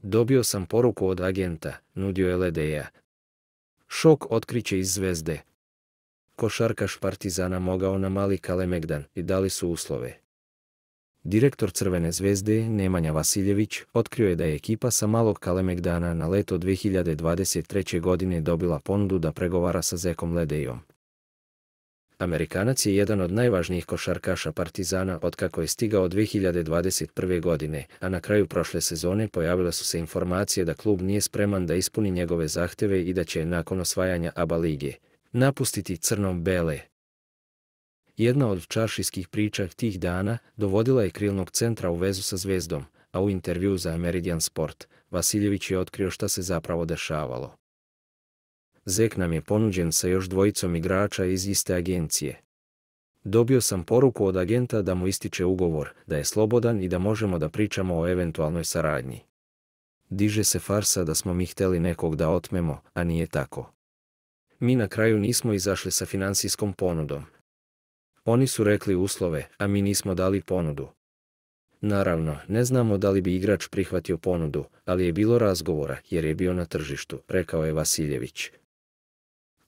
Dobio sam poruku od agenta, nudio je Ledeja. Šok otkriće iz Zvezde. Košarkaš Partizana mogao na Mali Kalemegdan i dali su uslove. Direktor Crvene zvezde, Nemanja Vasiljević, otkrio je da je ekipa sa Malog Kalemegdana na leto 2023. godine dobila ponudu da pregovara sa Zekom Ledejom. Amerikanac je jedan od najvažnijih košarkaša Partizana otkako je stigao 2021. godine, a na kraju prošle sezone pojavile su se informacije da klub nije spreman da ispuni njegove zahtjeve i da će, nakon osvajanja ABA lige, napustiti crno-bele. Jedna od čaršijskih priča tih dana dovodila je krilnog centra u vezu sa Zvezdom, a u intervju za Meridian Sport, Vasiljević je otkrio šta se zapravo dešavalo. Zek nam je ponuđen sa još dvojicom igrača iz iste agencije. Dobio sam poruku od agenta da mu ističe ugovor, da je slobodan i da možemo da pričamo o eventualnoj saradnji. Diže se farsa da smo mi hteli nekog da otmemo, a nije tako. Mi na kraju nismo izašli sa finansijskom ponudom. Oni su rekli uslove, a mi nismo dali ponudu. Naravno, ne znamo da li bi igrač prihvatio ponudu, ali je bilo razgovora jer je bio na tržištu, rekao je Vasiljević.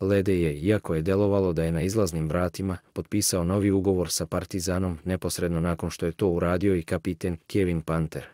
Lede je, iako je delovalo da je na izlaznim vratima, potpisao novi ugovor sa Partizanom neposredno nakon što je to uradio i kapiten Kevin Panter.